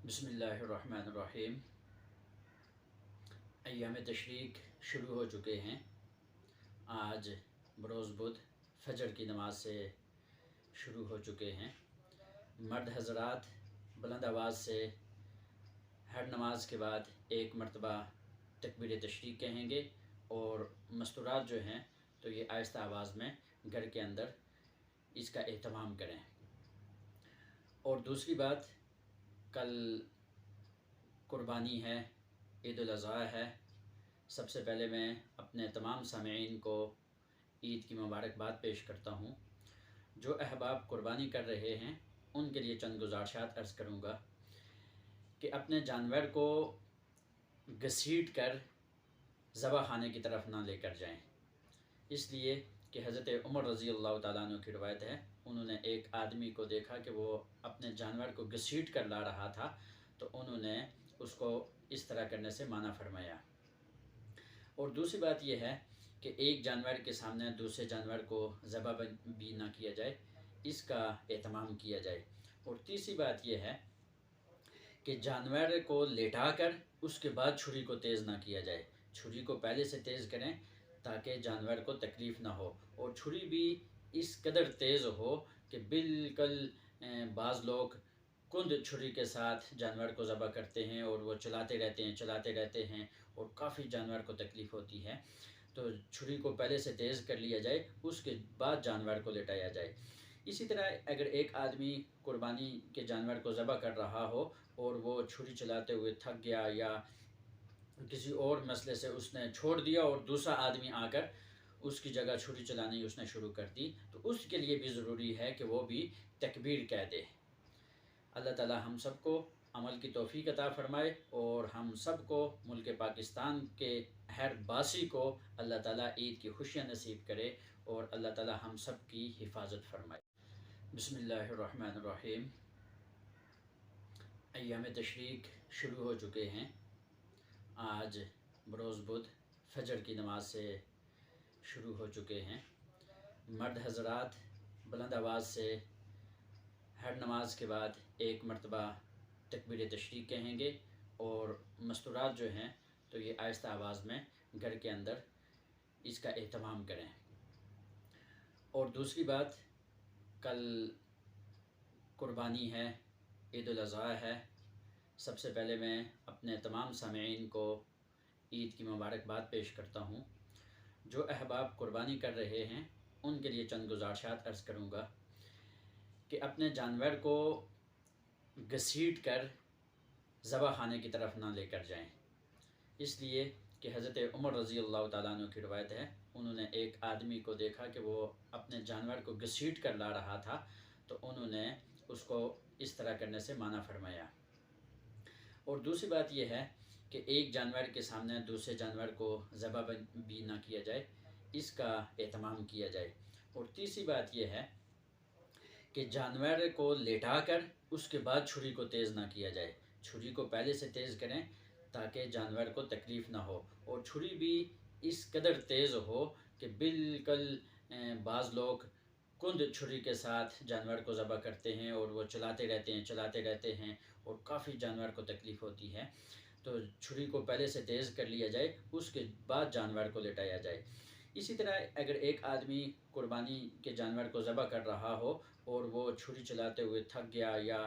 بسم اللہ الرحمن الرحیم۔ ایام تشریق شروع ہو چکے ہیں۔ آج بروز بدھ فجر کی نماز سے شروع ہو چکے ہیں۔ مرد حضرات بلند آواز سے ہر نماز کے بعد ایک مرتبہ تکبیر تشریق کہیں گے، اور مستورات جو ہیں تو یہ آہستہ آواز میں گھر کے اندر اس کا اہتمام کریں۔ اور دوسری بات، کل قربانی ہے، عید الاضحیٰ ہے۔ سب سے پہلے میں اپنے تمام سامعین کو عید کی مبارکباد پیش کرتا ہوں۔ جو احباب قربانی کر رہے ہیں ان کے لیے چند گزارشات عرض کروں گا کہ اپنے جانور کو گھسیٹ کر ذبح خانے کی طرف نہ لے کر جائیں، اس لیے کہ حضرت عمر رضی اللہ تعالیٰ عنہ کی روایت ہے، انہوں نے ایک آدمی کو دیکھا کہ وہ اپنے جانور کو گھسیٹ کر لا رہا تھا، تو انہوں نے اس کو اس طرح کرنے سے منع فرمایا۔ اور دوسری بات یہ ہے کہ ایک جانور کے سامنے دوسرے جانور کو ذبح بھی نہ کیا جائے، اس کا اہتمام کیا جائے۔ اور تیسری بات یہ ہے کہ جانور کو لیٹا کر اس کے بعد چھری کو تیز نہ کیا جائے، چھری کو پہلے سے تیز کریں تاکہ جانور کو تکلیف نہ ہو، اور چھری بھی اس قدر تیز ہو کہ بالکل بعض لوگ کند چھری کے ساتھ جانور کو ذبح کرتے ہیں اور وہ چلاتے رہتے ہیں اور کافی جانور کو تکلیف ہوتی ہے۔ تو چھری کو پہلے سے تیز کر لیا جائے، اس کے بعد جانور کو لٹایا جائے۔ اسی طرح اگر ایک آدمی قربانی کے جانور کو ذبح کر رہا ہو اور وہ چھری چلاتے ہوئے تھک گیا یا کسی اور مسئلے سے اس نے چھوڑ دیا اور دوسرا آدمی آ کر اس کی جگہ چھری چلانی اس نے شروع کر دی، تو اس کے لیے بھی ضروری ہے کہ وہ بھی تکبیر کہہ دے۔ اللہ تعالی ہم سب کو عمل کی توفیق عطا فرمائے، اور ہم سب کو ملک پاکستان کے ہر باسی کو اللہ تعالی عید کی خوشیاں نصیب کرے، اور اللہ تعالی ہم سب کی حفاظت فرمائے۔ بسم اللہ الرحمن الرحیم۔ ایام تشریق شروع ہو چکے ہیں۔ آج بروز بدھ فجر کی نماز سے شروع ہو چکے ہیں۔ مرد حضرات بلند آواز سے ہر نماز کے بعد ایک مرتبہ تکبیر تشریق کہیں گے، اور مستورات جو ہیں تو یہ آہستہ آواز میں گھر کے اندر اس کا اہتمام کریں۔ اور دوسری بات، کل قربانی ہے، عید الاضحیٰ ہے۔ سب سے پہلے میں اپنے تمام سامعین کو عید کی مبارکباد پیش کرتا ہوں۔ جو احباب قربانی کر رہے ہیں ان کے لیے چند گزارشات عرض کروں گا کہ اپنے جانور کو گھسیٹ کر ذبح خانے کی طرف نہ لے کر جائیں، اس لیے کہ حضرت عمر رضی اللہ تعالیٰ عنہ کی روایت ہے، انہوں نے ایک آدمی کو دیکھا کہ وہ اپنے جانور کو گھسیٹ کر لا رہا تھا، تو انہوں نے اس کو اس طرح کرنے سے منع فرمایا۔ اور دوسری بات یہ ہے کہ ایک جانور کے سامنے دوسرے جانور کو ذبح بھی نہ کیا جائے، اس کا اہتمام کیا جائے۔ اور تیسری بات یہ ہے کہ جانور کو لیٹا کر اس کے بعد چھری کو تیز نہ کیا جائے، چھری کو پہلے سے تیز کریں تاکہ جانور کو تکلیف نہ ہو، اور چھری بھی اس قدر تیز ہو کہ بالکل بعض لوگ کند چھری کے ساتھ جانور کو ذبح کرتے ہیں اور وہ چلاتے رہتے ہیں اور کافی جانور کو تکلیف ہوتی ہے۔ تو چھری کو پہلے سے تیز کر لیا جائے، اس کے بعد جانور کو لٹایا جائے۔ اسی طرح اگر ایک آدمی قربانی کے جانور کو ذبح کر رہا ہو اور وہ چھری چلاتے ہوئے تھک گیا یا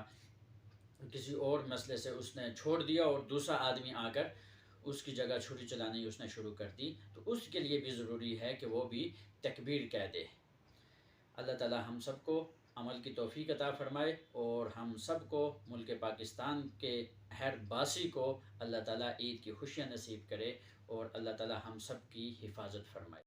کسی اور مسئلے سے اس نے چھوڑ دیا اور دوسرا آدمی آ کر اس کی جگہ چھری چلانی اس نے شروع کر دی، تو اس کے لیے بھی ضروری ہے کہ وہ بھی تکبیر کہہ دے۔ اللہ تعالی ہم سب کو عمل کی توفیق عطا فرمائے، اور ہم سب کو ملک پاکستان کے ہر باسی کو اللہ تعالی عید کی خوشیاں نصیب کرے، اور اللہ تعالی ہم سب کی حفاظت فرمائے۔